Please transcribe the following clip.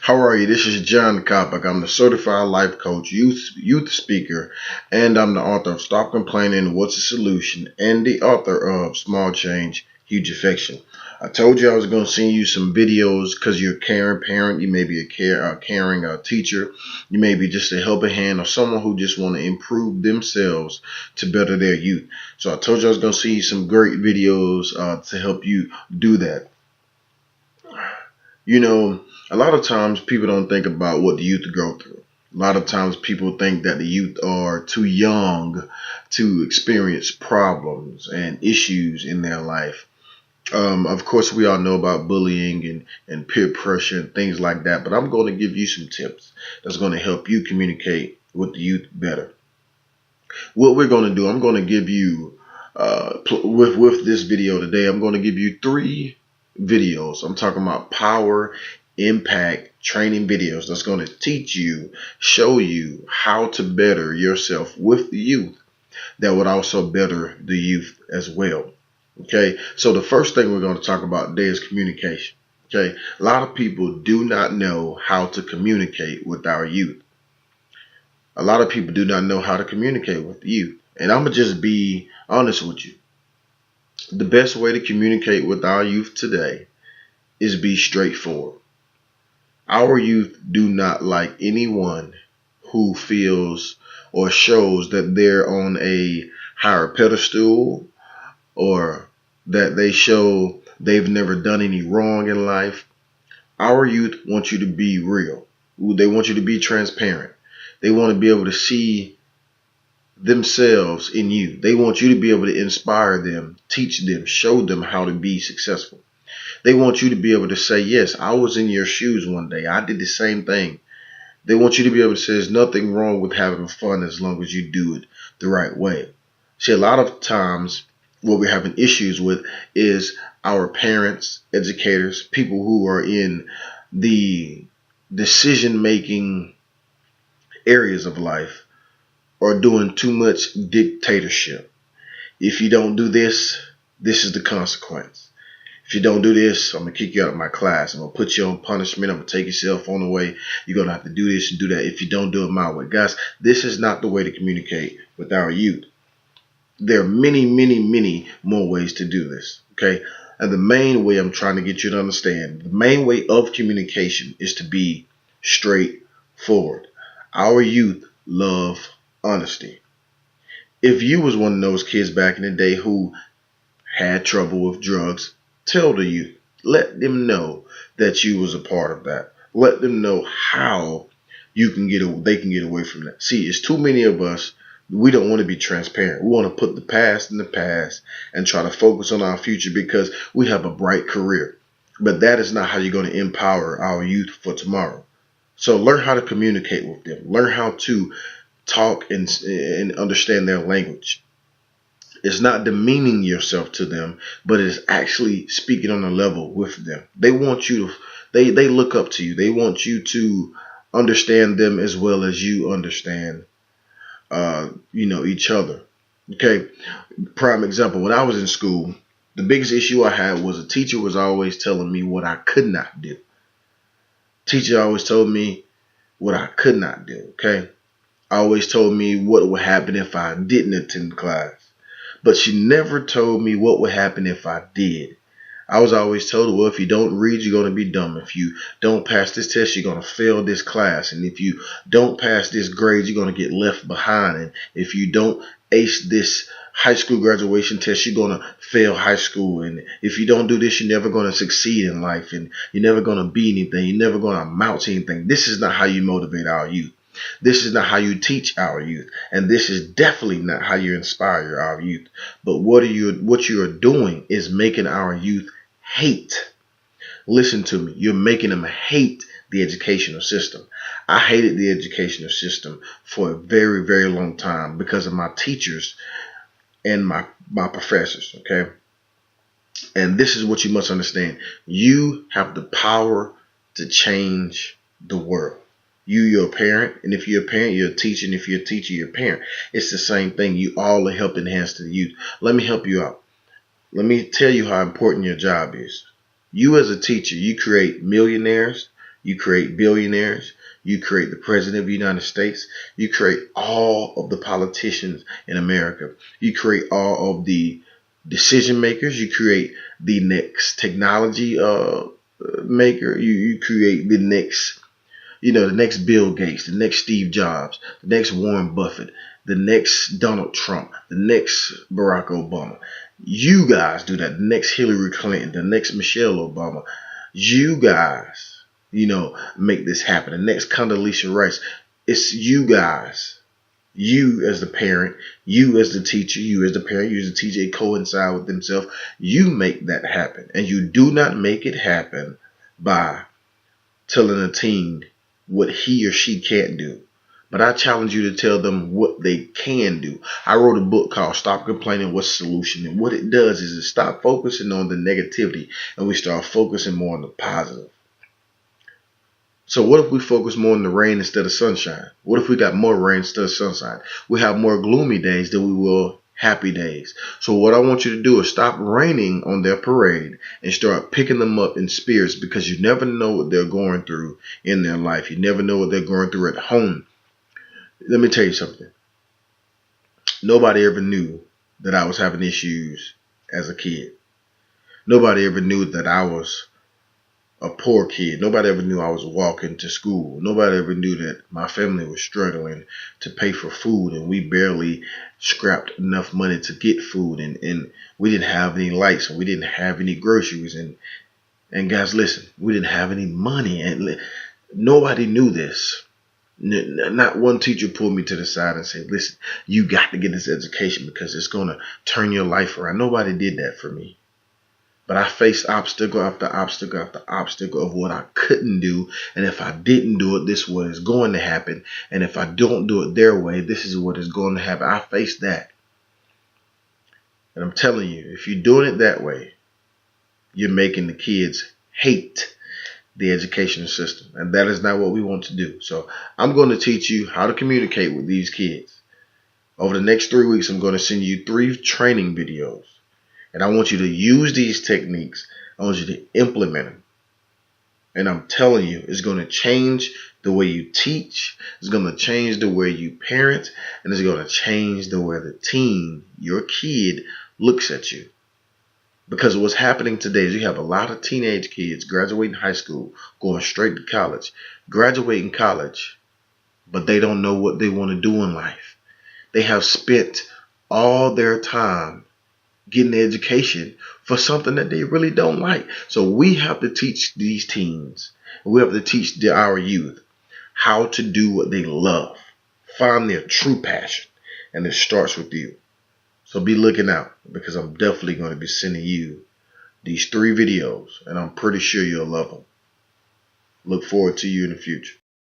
How are you? This is John Kopak. I'm the certified life coach, youth speaker, and I'm the author of Stop Complaining, What's the Solution, and the author of Small Change, Huge Affection. I told you I was going to send you some videos because you're a caring parent. You may be a caring teacher. You may be just a helping hand or someone who just want to improve themselves to better their youth. So I told you I was going to see some great videos to help you do that. You know, a lot of times people don't think about what the youth go through. A lot of times people think that the youth are too young to experience problems and issues in their life. Of course, we all know about bullying and peer pressure and things like that, but I'm going to give you some tips that's going to help you communicate with the youth better. What we're going to do, I'm going to give you, with this video today, I'm going to give you 3 videos. I'm talking about power, impact, training videos that's going to teach you, show you how to better yourself with the youth that would also better the youth as well. Okay, so the first thing we're going to talk about today is communication. Okay, a lot of people do not know how to communicate with our youth. A lot of people do not know how to communicate with the youth. And I'm going to just be honest with you. The best way to communicate with our youth today is be straightforward. Our youth do not like anyone who feels or shows that they're on a higher pedestal or that they show they've never done any wrong in life. Our youth want you to be real. They want you to be transparent. They want to be able to see themselves in you. They want you to be able to inspire them, teach them, show them how to be successful. They want you to be able to say, yes, I was in your shoes one day. I did the same thing. They want you to be able to say there's nothing wrong with having fun as long as you do it the right way. See, a lot of times what we're having issues with is our parents, educators, people who are in the decision-making areas of life are doing too much dictatorship. If you don't do this, this is the consequence. If you don't do this, I'm going to kick you out of my class. I'm going to put you on punishment. I'm going to take your cell phone away. You're going to have to do this and do that if you don't do it my way. Guys, this is not the way to communicate with our youth. There are many, many, many more ways to do this. Okay. And the main way I'm trying to get you to understand, the main way of communication is to be straightforward. Our youth love honesty. If you was one of those kids back in the day who had trouble with drugs, tell the youth. Let them know that you was a part of that. Let them know how they can get away from that. See, it's too many of us. We don't want to be transparent. We want to put the past in the past and try to focus on our future because we have a bright career. But that is not how you're going to empower our youth for tomorrow. So learn how to communicate with them. Learn how to talk and understand their language. It's not demeaning yourself to them, but it's actually speaking on a level with them. They want you to, they look up to you. They want you to understand them as well as you understand, each other. Okay. Prime example, when I was in school, the biggest issue I had was a teacher was always telling me what I could not do. Teacher always told me what I could not do. Okay. Always told me what would happen if I didn't attend class. But she never told me what would happen if I did. I was always told, well, if you don't read, you're going to be dumb. If you don't pass this test, you're going to fail this class. And if you don't pass this grade, you're going to get left behind. And if you don't ace this high school graduation test, you're going to fail high school. And if you don't do this, you're never going to succeed in life. And you're never going to be anything. You're never going to amount to anything. This is not how you motivate our youth. This is not how you teach our youth, and this is definitely not how you inspire our youth. But what you are doing is making our youth hate. Listen to me. You're making them hate the educational system. I hated the educational system for a very, very long time because of my teachers and my professors. Okay. And this is what you must understand. You have the power to change the world. You're a parent, and if you're a parent, you're a teacher, and if you're a teacher, you're a parent. It's the same thing. You all are helping hands to the youth. Let me help you out. Let me tell you how important your job is. You as a teacher, you create millionaires, You create billionaires. You create the president of the United States. You create all of the politicians in America. You create all of the decision makers. You create the next technology maker. You create the next, the next Bill Gates, the next Steve Jobs, the next Warren Buffett, the next Donald Trump, the next Barack Obama. You guys do that. The next Hillary Clinton, the next Michelle Obama. You guys, make this happen. The next Condoleezza Rice. It's you guys. You as the parent, you as the teacher, you as the parent, you as the teacher, coincide with themselves. You make that happen. And you do not make it happen by telling a teen what he or she can't do. But I challenge you to tell them what they can do. I wrote a book called Stop Complaining, What's the Solution? And what it does is it stop focusing on the negativity and we start focusing more on the positive. So what if we focus more on the rain instead of sunshine? What if we got more rain instead of sunshine? We have more gloomy days than we will happy days. So what I want you to do is stop raining on their parade and start picking them up in spirits, because you never know what they're going through in their life. You never know what they're going through at home. Let me tell you something. Nobody ever knew that I was having issues as a kid. Nobody ever knew that I was a poor kid. Nobody ever knew I was walking to school. Nobody ever knew that my family was struggling to pay for food and we barely scrapped enough money to get food, and we didn't have any lights and we didn't have any groceries, and guys, listen, we didn't have any money, and nobody knew this. Not one teacher pulled me to the side and said, listen, you got to get this education because it's going to turn your life around. Nobody did that for me. But I faced obstacle after obstacle after obstacle of what I couldn't do. And if I didn't do it, this is what is going to happen. And if I don't do it their way, this is what is going to happen. I faced that. And I'm telling you, if you're doing it that way, you're making the kids hate the education system. And that is not what we want to do. So I'm going to teach you how to communicate with these kids. Over the next 3 weeks, I'm going to send you 3 training videos. And I want you to use these techniques. I want you to implement them. And I'm telling you, it's going to change the way you teach. It's going to change the way you parent. And it's going to change the way the teen, your kid, looks at you. Because what's happening today is you have a lot of teenage kids graduating high school, going straight to college, graduating college, but they don't know what they want to do in life. They have spent all their time getting an education for something that they really don't like. So we have to teach these teens, we have to teach our youth how to do what they love, find their true passion, and it starts with you. So be looking out, because I'm definitely going to be sending you these 3 videos, and I'm pretty sure you'll love them. Look forward to you in the future.